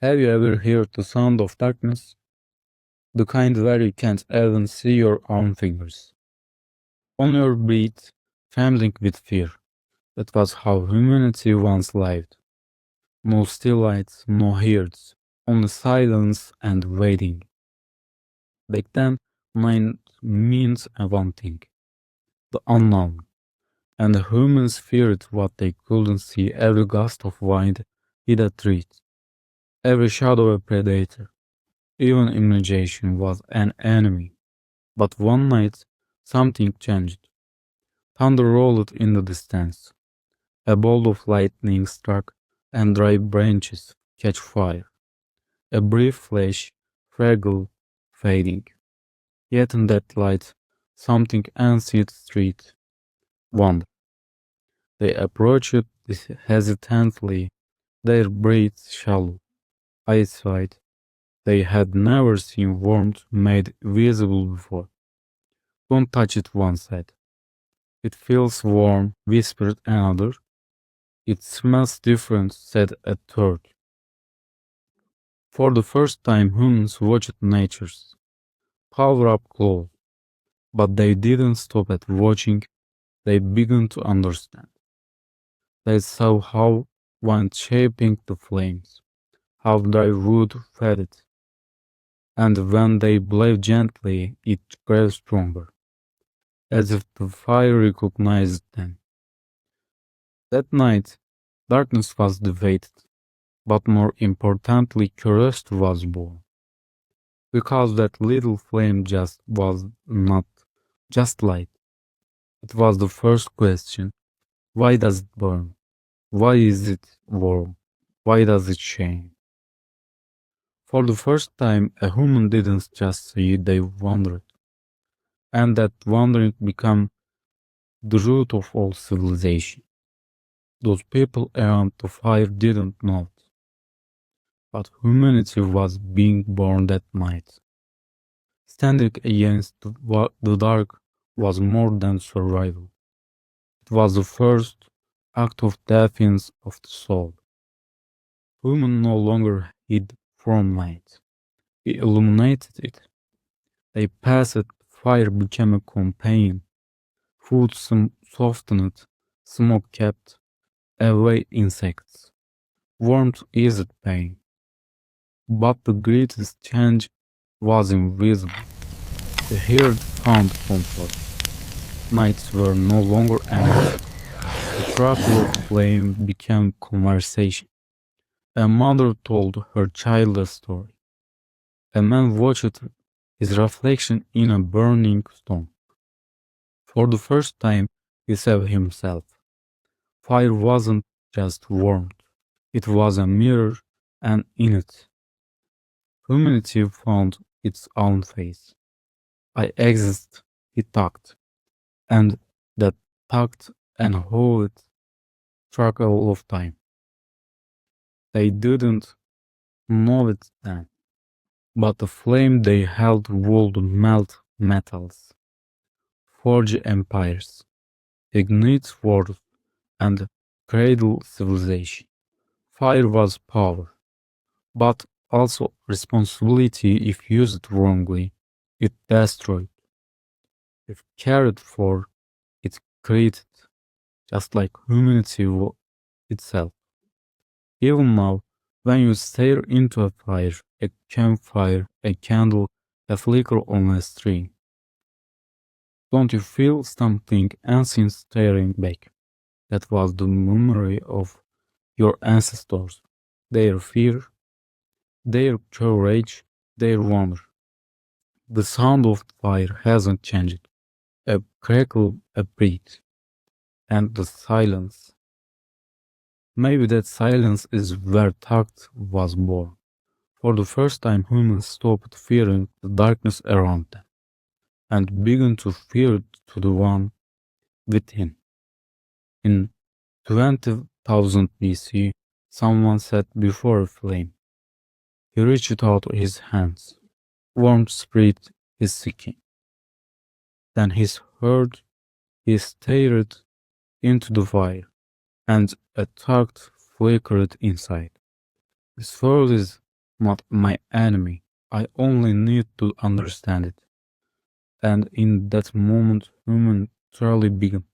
Have you ever heard the sound of darkness? The kind where you can't even see your own fingers. On your breath, trembling with fear. That was how humanity once lived. No still lights, no herds, only silence and waiting. Back then, mind means one thing, the unknown. And the humans feared what they couldn't see, every gust of wind hid a threat, every shadow a predator. Even imagination was an enemy. But one night, something changed. Thunder rolled in the distance. A bolt of lightning struck, and dry branches catch fire. A brief flash, fragile, fading. Yet in that light, something ancient street. Wonder. They approached it hesitantly, their breaths shallow, eyes wide. They had never seen warmth made visible before. Don't touch it, one said. It feels warm, whispered another. It smells different, said a third. For the first time, humans watched nature's power up close, but they didn't stop at watching, they began to understand. They saw how wind shaping the flames, how dry wood fed it, and when they blew gently, it grew stronger, as if the fire recognized them. That night, darkness was defeated, but more importantly, curiosity was born. Because that little flame just was not just light. It was the first question. Why does it burn? Why is it warm? Why does it shine? For the first time, a human didn't just see, they wondered. And that wondering became the root of all civilization. Those people around the fire didn't know it, but humanity was being born that night. Standing against the dark was more than survival. It was the first act of defense of the soul. Human no longer hid from light. He illuminated it. They passed, fire became a companion. Food softened, smoke kept away insects. Warmth eased pain. But the greatest change was invisible. The herd found comfort. Nights were no longer empty. The crackle of flame became conversation. A mother told her child a story. A man watched his reflection in a burning stone. For the first time, he saw himself. Fire wasn't just warmth, it was a mirror, and in it, humanity found its own face. I exist, he talked, and that talked and hold track all of time. They didn't know it then, but the flame they held would melt metals, forge empires, ignite wars, and cradle civilization. Fire was power, but also responsibility if used wrongly. It destroyed. If cared for, it created, just like humanity itself. Even now, when you stare into a fire, a campfire, a candle, a flicker on a string, don't you feel something ancient staring back? That was the memory of your ancestors, their fear, their courage, their wonder. The sound of fire hasn't changed. A crackle, a breath, and the silence. Maybe that silence is where tact was born. For the first time, humans stopped fearing the darkness around them and began to fear to the one within. In 20,000 BC, someone sat before a flame. He reached out his hands. Warmth spread his skin. Then he stared into the fire, and a thought flickered inside. This world is not my enemy. I only need to understand it. And in that moment, human truly began